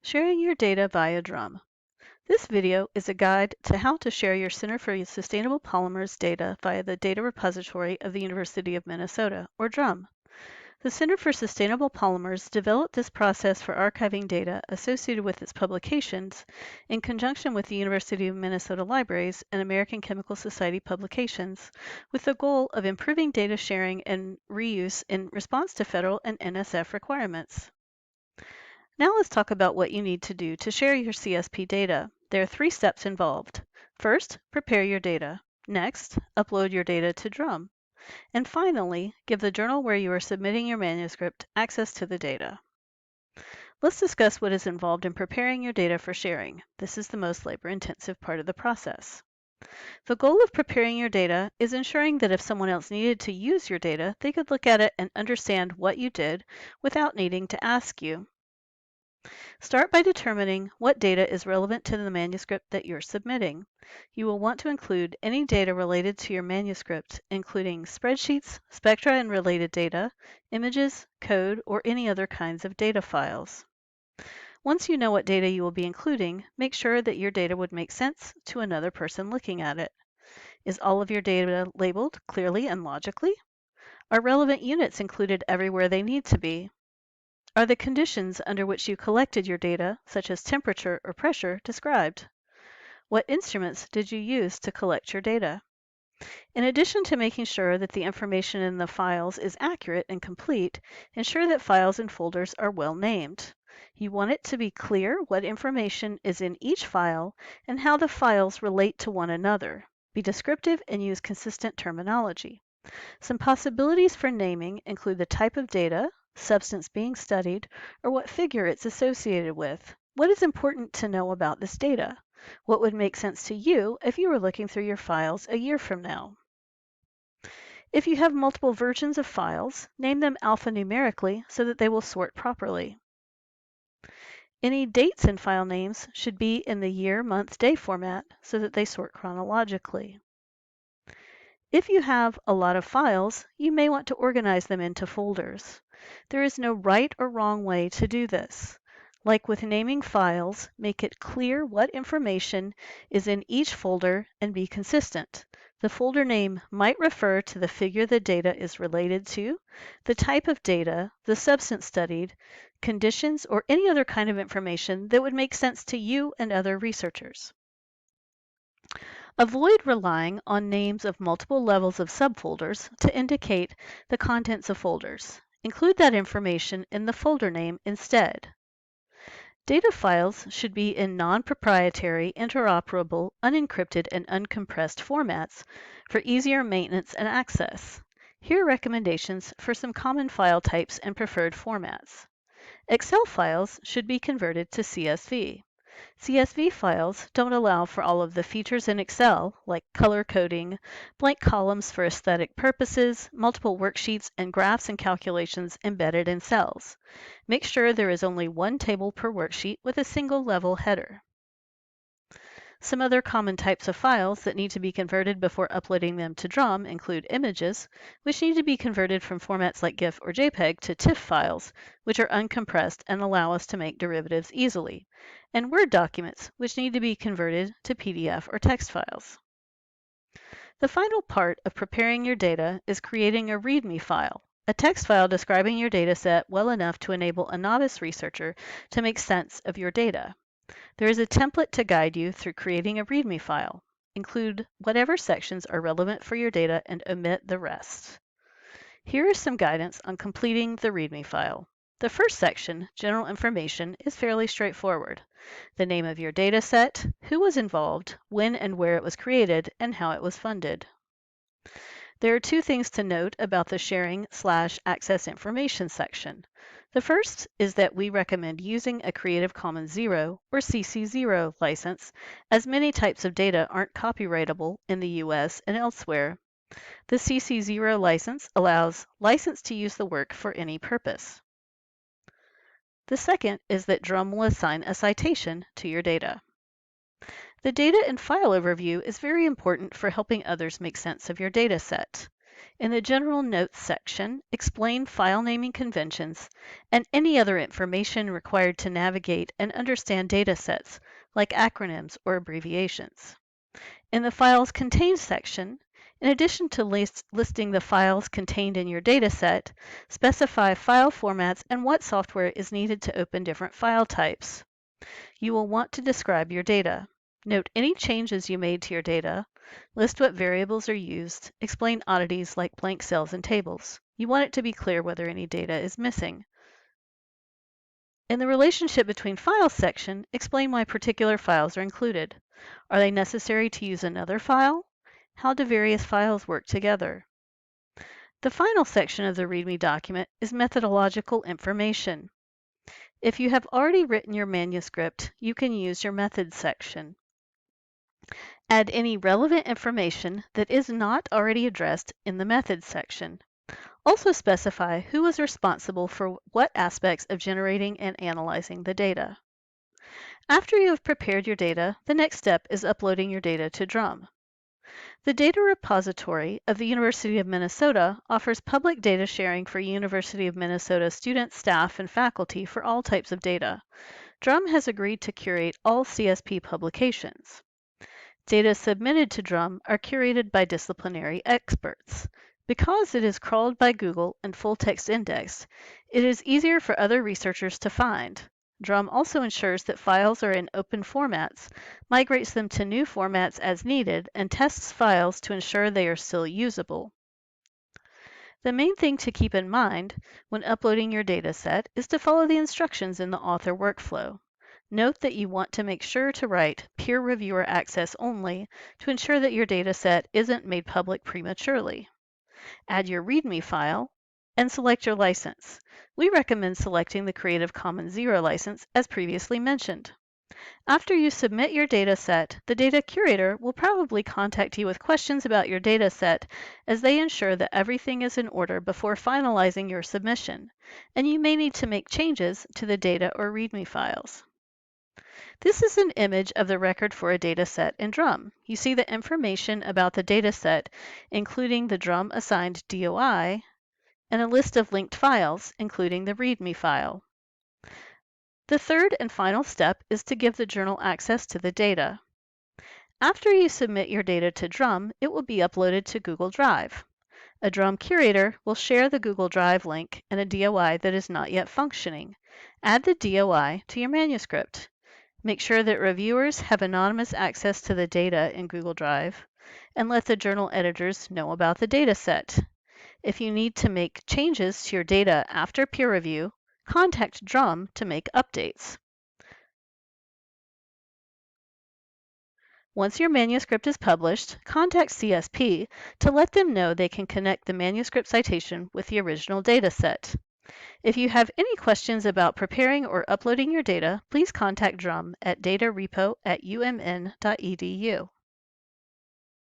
Sharing your data via drum. This video is a guide to how to share your Center for Sustainable Polymers data via the Data Repository of the University of Minnesota, or DRUM. The Center for Sustainable Polymers developed this process for archiving data associated with its publications in conjunction with the University of Minnesota Libraries and American Chemical Society publications, with the goal of improving data sharing and reuse in response to federal and NSF requirements. Now let's talk about what you need to do to share your CSP data. There are 3 steps involved. First, prepare your data. Next, upload your data to drum. And finally, give the journal where you are submitting your manuscript access to the data. Let's discuss what is involved in preparing your data for sharing. This is the most labor-intensive part of the process. The goal of preparing your data is ensuring that if someone else needed to use your data, they could look at it and understand what you did without needing to ask you. Start by determining what data is relevant to the manuscript that you're submitting. You will want to include any data related to your manuscript, including spreadsheets, spectra and related data, images, code, or any other kinds of data files. Once you know what data you will be including, make sure that your data would make sense to another person looking at it. Is all of your data labeled clearly and logically? Are relevant units included everywhere they need to be? Are the conditions under which you collected your data, such as temperature or pressure, described? What instruments did you use to collect your data? In addition to making sure that the information in the files is accurate and complete, ensure that files and folders are well named. You want it to be clear what information is in each file and how the files relate to one another. Be descriptive and use consistent terminology. Some possibilities for naming include the type of data, substance being studied, or what figure it's associated with. What is important to know about this data? What would make sense to you if you were looking through your files a year from now? If you have multiple versions of files, name them alphanumerically so that they will sort properly. Any dates in file names should be in the year, month, day format so that they sort chronologically. If you have a lot of files, you may want to organize them into folders. There is no right or wrong way to do this. Like with naming files, make it clear what information is in each folder and be consistent. The folder name might refer to the figure the data is related to, the type of data, the substance studied, conditions, or any other kind of information that would make sense to you and other researchers. Avoid relying on names of multiple levels of subfolders to indicate the contents of folders. Include that information in the folder name instead. Data files should be in non-proprietary, interoperable, unencrypted, and uncompressed formats for easier maintenance and access. Here are recommendations for some common file types and preferred formats. Excel files should be converted to CSV. CSV files don't allow for all of the features in Excel, like color coding, blank columns for aesthetic purposes, multiple worksheets, and graphs and calculations embedded in cells. Make sure there is only one table per worksheet with a single level header. Some other common types of files that need to be converted before uploading them to drum include images, which need to be converted from formats like GIF or JPEG to TIFF files, which are uncompressed and allow us to make derivatives easily, and Word documents, which need to be converted to PDF or text files. The final part of preparing your data is creating a README file, a text file describing your data set well enough to enable a novice researcher to make sense of your data. There is a template to guide you through creating a README file. Include whatever sections are relevant for your data and omit the rest. Here is some guidance on completing the README file. The first section, General Information, is fairly straightforward. The name of your data set, who was involved, when and where it was created, and how it was funded. There are 2 things to note about the Sharing/Access Information section. The first is that we recommend using a Creative Commons 0 or CC0 license, as many types of data aren't copyrightable in the US and elsewhere. The CC0 license allows license to use the work for any purpose. The second is that Drum will assign a citation to your data. The data and file overview is very important for helping others make sense of your data set. In the General Notes section, explain file naming conventions and any other information required to navigate and understand datasets, like acronyms or abbreviations. In the Files Contained section, in addition to listing the files contained in your dataset, specify file formats and what software is needed to open different file types. You will want to describe your data. Note any changes you made to your data, list what variables are used, explain oddities like blank cells and tables. You want it to be clear whether any data is missing. In the Relationship Between Files section, explain why particular files are included. Are they necessary to use another file? How do various files work together? The final section of the README document is methodological information. If you have already written your manuscript, you can use your Methods section. Add any relevant information that is not already addressed in the Methods section. Also specify who was responsible for what aspects of generating and analyzing the data. After you have prepared your data, the next step is uploading your data to Drum. The Data Repository of the University of Minnesota offers public data sharing for University of Minnesota students, staff, and faculty for all types of data. Drum has agreed to curate all CSP publications. Data submitted to Drum are curated by disciplinary experts. Because it is crawled by Google and full-text indexed, it is easier for other researchers to find. Drum also ensures that files are in open formats, migrates them to new formats as needed, and tests files to ensure they are still usable. The main thing to keep in mind when uploading your dataset is to follow the instructions in the author workflow. Note that you want to make sure to write peer reviewer access only to ensure that your dataset isn't made public prematurely. Add your README file and select your license. We recommend selecting the Creative Commons Zero license as previously mentioned. After you submit your dataset, the data curator will probably contact you with questions about your dataset as they ensure that everything is in order before finalizing your submission, and you may need to make changes to the data or README files. This is an image of the record for a dataset in Drum. You see the information about the dataset, including the Drum assigned DOI, and a list of linked files, including the README file. The third and final step is to give the journal access to the data. After you submit your data to Drum, it will be uploaded to Google Drive. A Drum curator will share the Google Drive link and a DOI that is not yet functioning. Add the DOI to your manuscript. Make sure that reviewers have anonymous access to the data in Google Drive, and let the journal editors know about the dataset. If you need to make changes to your data after peer review, contact Drum to make updates. Once your manuscript is published, contact CSP to let them know they can connect the manuscript citation with the original dataset. If you have any questions about preparing or uploading your data, please contact Drum at datarepo@umn.edu.